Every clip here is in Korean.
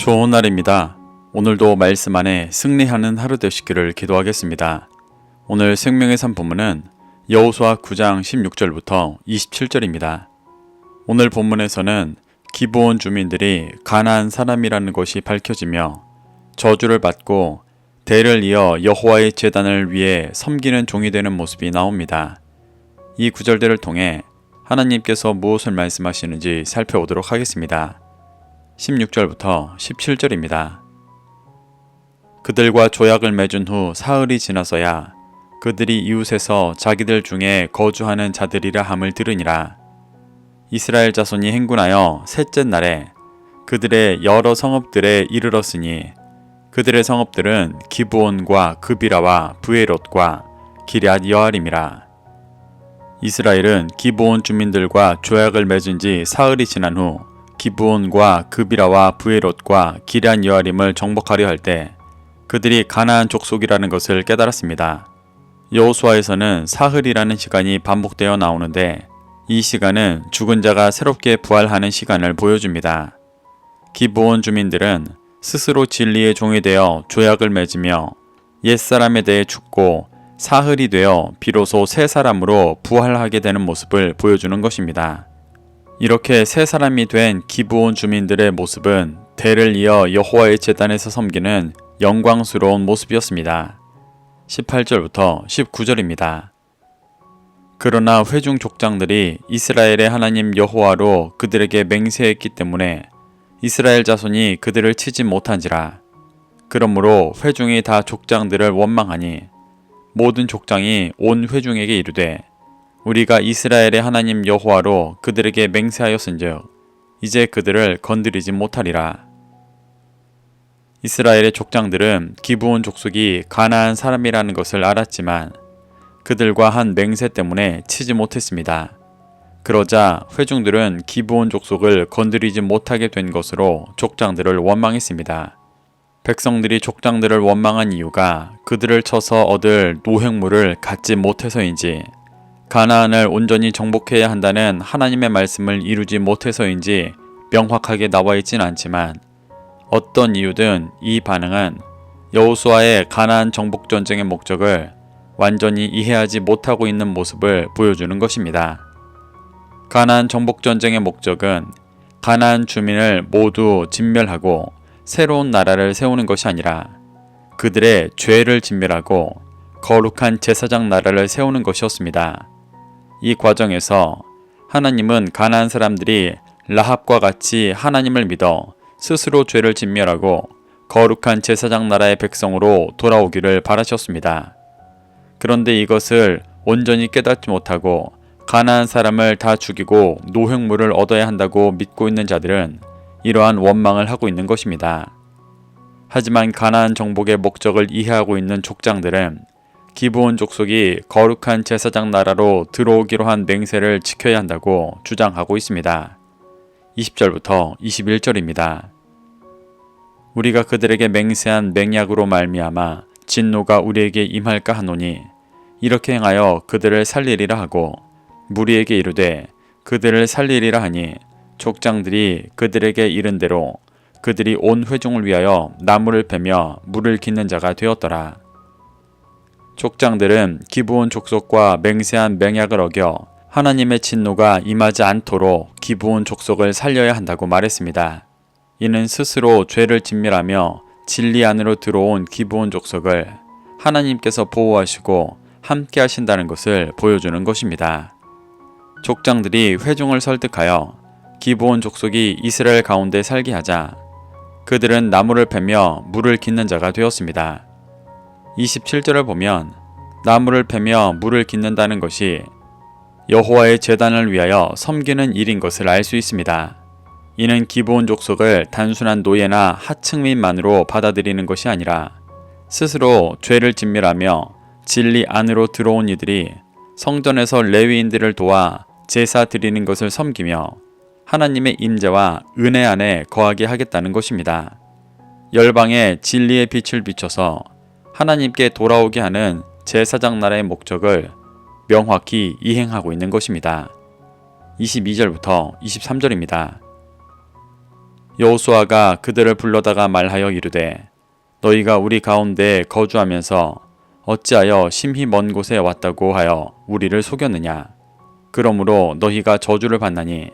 좋은 날입니다. 오늘도 말씀 안에 승리하는 하루 되시기를 기도하겠습니다. 오늘 생명의 산 본문은 여호수아 9장 16절부터 27절입니다. 오늘 본문에서는 기브온 주민들이 가나안 사람이라는 것이 밝혀지며 저주를 받고 대를 이어 여호와의 제단을 위해 섬기는 종이 되는 모습이 나옵니다. 이 구절들을 통해 하나님께서 무엇을 말씀하시는지 살펴보도록 하겠습니다. 16절부터 17절입니다. 그들과 조약을 맺은 후 사흘이 지나서야 그들이 이웃에서 자기들 중에 거주하는 자들이라 함을 들으니라. 이스라엘 자손이 행군하여 셋째 날에 그들의 여러 성읍들에 이르렀으니 그들의 성읍들은 기브온과 그비라와 브에롯과 기럇 여아림이라. 이스라엘은 기브온 주민들과 조약을 맺은 지 사흘이 지난 후 기브온과 그비라와 브에롯과 기럇 여아림을 정복하려 할 때 그들이 가나안 족속이라는 것을 깨달았습니다. 여호수아에서는 사흘이라는 시간이 반복되어 나오는데 이 시간은 죽은 자가 새롭게 부활하는 시간을 보여줍니다. 기브온 주민들은 스스로 진리의 종이 되어 조약을 맺으며 옛사람에 대해 죽고 사흘이 되어 비로소 새 사람으로 부활하게 되는 모습을 보여주는 것입니다. 이렇게 새 사람이 된 기브온 주민들의 모습은 대를 이어 여호와의 제단에서 섬기는 영광스러운 모습이었습니다. 18절부터 19절입니다. 그러나 회중 족장들이 이스라엘의 하나님 여호와로 그들에게 맹세했기 때문에 이스라엘 자손이 그들을 치지 못한지라. 그러므로 회중이 다 족장들을 원망하니 모든 족장이 온 회중에게 이르되 우리가 이스라엘의 하나님 여호와로 그들에게 맹세하였은즉 이제 그들을 건드리지 못하리라. 이스라엘의 족장들은 기브온 족속이 가나안 사람이라는 것을 알았지만 그들과 한 맹세 때문에 치지 못했습니다. 그러자 회중들은 기브온 족속을 건드리지 못하게 된 것으로 족장들을 원망했습니다. 백성들이 족장들을 원망한 이유가 그들을 쳐서 얻을 노획물을 갖지 못해서인지 가나안을 온전히 정복해야 한다는 하나님의 말씀을 이루지 못해서인지 명확하게 나와 있진 않지만 어떤 이유든 이 반응은 여호수아의 가나안 정복 전쟁의 목적을 완전히 이해하지 못하고 있는 모습을 보여주는 것입니다. 가나안 정복 전쟁의 목적은 가나안 주민을 모두 진멸하고 새로운 나라를 세우는 것이 아니라 그들의 죄를 진멸하고 거룩한 제사장 나라를 세우는 것이었습니다. 이 과정에서 하나님은 가나안 사람들이 라합과 같이 하나님을 믿어 스스로 죄를 진멸하고 거룩한 제사장 나라의 백성으로 돌아오기를 바라셨습니다. 그런데 이것을 온전히 깨닫지 못하고 가나안 사람을 다 죽이고 노획물을 얻어야 한다고 믿고 있는 자들은 이러한 원망을 하고 있는 것입니다. 하지만 가나안 정복의 목적을 이해하고 있는 족장들은 기브온 족속이 거룩한 제사장 나라로 들어오기로 한 맹세를 지켜야 한다고 주장하고 있습니다. 20절부터 21절입니다. 우리가 그들에게 맹세한 맹약으로 말미암아 진노가 우리에게 임할까 하노니 이렇게 행하여 그들을 살리리라 하고 무리에게 이르되 그들을 살리리라 하니 족장들이 그들에게 이른 대로 그들이 온 회중을 위하여 나무를 베며 물을 깃는 자가 되었더라. 족장들은 기브온 족속과 맹세한 맹약을 어겨 하나님의 진노가 임하지 않도록 기브온 족속을 살려야 한다고 말했습니다. 이는 스스로 죄를 진멸하며 진리 안으로 들어온 기브온 족속을 하나님께서 보호하시고 함께 하신다는 것을 보여주는 것입니다. 족장들이 회중을 설득하여 기브온 족속이 이스라엘 가운데 살게 하자 그들은 나무를 베며 물을 깃는 자가 되었습니다. 27절을 보면 나무를 베며 물을 깃는다는 것이 여호와의 제단을 위하여 섬기는 일인 것을 알 수 있습니다. 이는 기브온 족속을 단순한 노예나 하층민만으로 받아들이는 것이 아니라 스스로 죄를 진멸하며 진리 안으로 들어온 이들이 성전에서 레위인들을 도와 제사 드리는 것을 섬기며 하나님의 임재와 은혜 안에 거하게 하겠다는 것입니다. 열방에 진리의 빛을 비춰서 하나님께 돌아오게 하는 제사장 나라의 목적을 명확히 이행하고 있는 것입니다. 22절부터 23절입니다. 여호수아가 그들을 불러다가 말하여 이르되 너희가 우리 가운데 거주하면서 어찌하여 심히 먼 곳에 왔다고 하여 우리를 속였느냐. 그러므로 너희가 저주를 받나니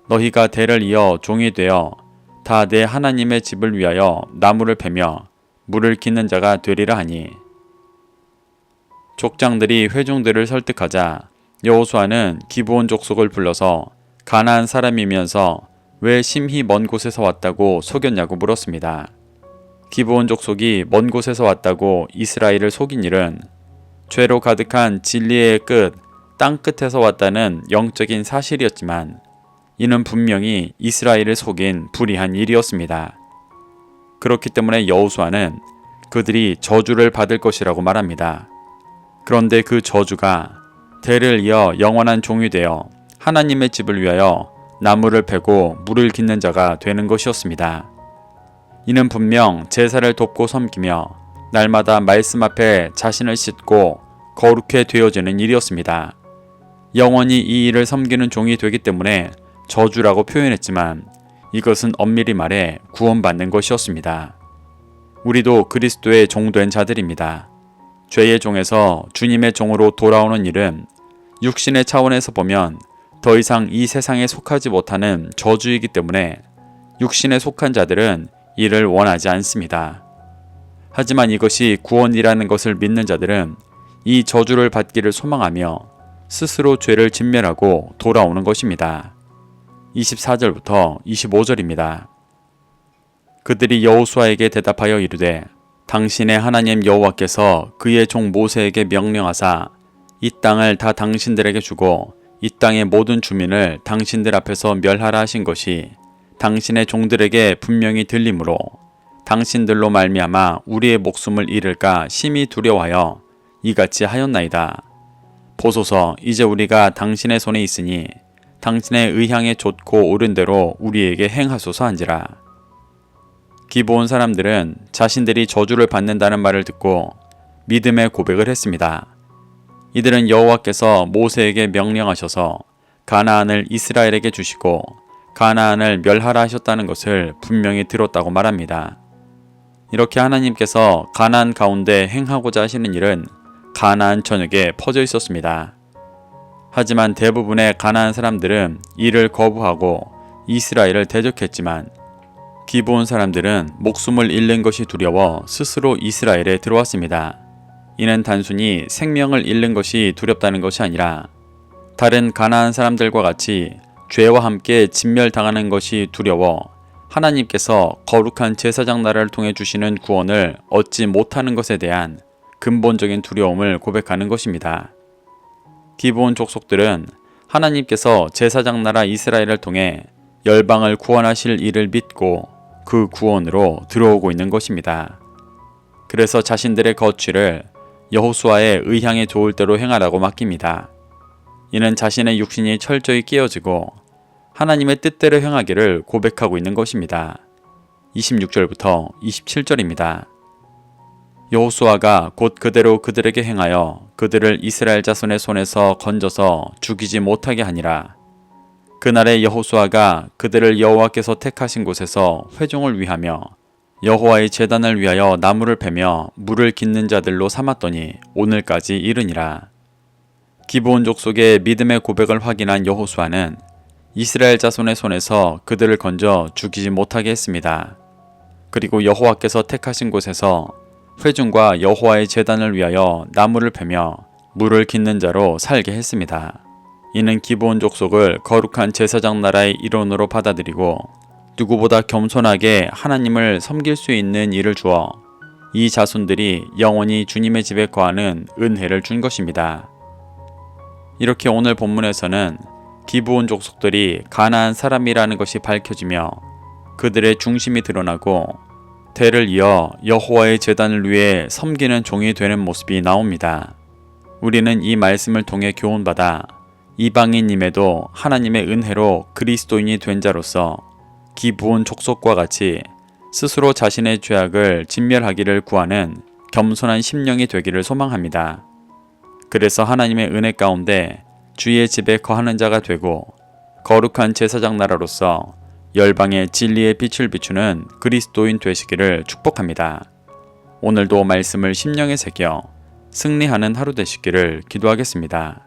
너희가 대를 이어 종이 되어 다 내 하나님의 집을 위하여 나무를 베며 물을 깃는 자가 되리라 하니 족장들이 회중들을 설득하자 여호수아는 기브온 족속을 불러서 가나안 사람이면서 왜 심히 먼 곳에서 왔다고 속였냐고 물었습니다. 기브온 족속이 먼 곳에서 왔다고 이스라엘을 속인 일은 죄로 가득한 진리의 끝, 땅 끝에서 왔다는 영적인 사실이었지만 이는 분명히 이스라엘을 속인 불의한 일이었습니다. 그렇기 때문에 여호수아는 그들이 저주를 받을 것이라고 말합니다. 그런데 그 저주가 대를 이어 영원한 종이 되어 하나님의 집을 위하여 나무를 베고 물을 깃는 자가 되는 것이었습니다. 이는 분명 제사를 돕고 섬기며 날마다 말씀 앞에 자신을 씻고 거룩해 되어지는 일이었습니다. 영원히 이 일을 섬기는 종이 되기 때문에 저주라고 표현했지만 이것은 엄밀히 말해 구원받는 것이었습니다. 우리도 그리스도의 종된 자들입니다. 죄의 종에서 주님의 종으로 돌아오는 일은 육신의 차원에서 보면 더 이상 이 세상에 속하지 못하는 저주이기 때문에 육신에 속한 자들은 이를 원하지 않습니다. 하지만 이것이 구원이라는 것을 믿는 자들은 이 저주를 받기를 소망하며 스스로 죄를 진멸하고 돌아오는 것입니다. 24절부터 25절입니다. 그들이 여호수아에게 대답하여 이르되 당신의 하나님 여호와께서 그의 종 모세에게 명령하사 이 땅을 다 당신들에게 주고 이 땅의 모든 주민을 당신들 앞에서 멸하라 하신 것이 당신의 종들에게 분명히 들리므로 당신들로 말미암아 우리의 목숨을 잃을까 심히 두려워하여 이같이 하였나이다. 보소서 이제 우리가 당신의 손에 있으니 당신의 의향에 좋고 옳은 대로 우리에게 행하소서 한지라. 기브온 사람들은 자신들이 저주를 받는다는 말을 듣고 믿음의 고백을 했습니다. 이들은 여호와께서 모세에게 명령하셔서 가나안을 이스라엘에게 주시고 가나안을 멸하라 하셨다는 것을 분명히 들었다고 말합니다. 이렇게 하나님께서 가나안 가운데 행하고자 하시는 일은 가나안 전역에 퍼져 있었습니다. 하지만 대부분의 가나안 사람들은 이를 거부하고 이스라엘을 대적했지만 기브온 사람들은 목숨을 잃는 것이 두려워 스스로 이스라엘에 들어왔습니다. 이는 단순히 생명을 잃는 것이 두렵다는 것이 아니라 다른 가나안 사람들과 같이 죄와 함께 진멸당하는 것이 두려워 하나님께서 거룩한 제사장 나라를 통해 주시는 구원을 얻지 못하는 것에 대한 근본적인 두려움을 고백하는 것입니다. 기브온 족속들은 하나님께서 제사장 나라 이스라엘을 통해 열방을 구원하실 일을 믿고 그 구원으로 들어오고 있는 것입니다. 그래서 자신들의 거취를 여호수아의 의향에 좋을 대로 행하라고 맡깁니다. 이는 자신의 육신이 철저히 깨어지고 하나님의 뜻대로 행하기를 고백하고 있는 것입니다. 26절부터 27절입니다. 여호수아가 곧 그대로 그들에게 행하여 그들을 이스라엘 자손의 손에서 건져서 죽이지 못하게 하니라. 그날에 여호수아가 그들을 여호와께서 택하신 곳에서 회중을 위하며 여호와의 제단을 위하여 나무를 베며 물을 깃는 자들로 삼았더니 오늘까지 이르니라. 기브온 족속의 믿음의 고백을 확인한 여호수아는 이스라엘 자손의 손에서 그들을 건져 죽이지 못하게 했습니다. 그리고 여호와께서 택하신 곳에서 회중과 여호와의 제단을 위하여 나무를 베며 물을 깃는 자로 살게 했습니다. 이는 기브온 족속을 거룩한 제사장 나라의 일원으로 받아들이고 누구보다 겸손하게 하나님을 섬길 수 있는 일을 주어 이 자손들이 영원히 주님의 집에 거하는 은혜를 준 것입니다. 이렇게 오늘 본문에서는 기브온 족속들이 가나안 사람이라는 것이 밝혀지며 그들의 중심이 드러나고 대를 이어 여호와의 제단을 위해 섬기는 종이 되는 모습이 나옵니다. 우리는 이 말씀을 통해 교훈받아 이방인임에도 하나님의 은혜로 그리스도인이 된 자로서 기브온 족속과 같이 스스로 자신의 죄악을 진멸하기를 구하는 겸손한 심령이 되기를 소망합니다. 그래서 하나님의 은혜 가운데 주의 집에 거하는 자가 되고 거룩한 제사장 나라로서 열방의 진리의 빛을 비추는 그리스도인 되시기를 축복합니다. 오늘도 말씀을 심령에 새겨 승리하는 하루 되시기를 기도하겠습니다.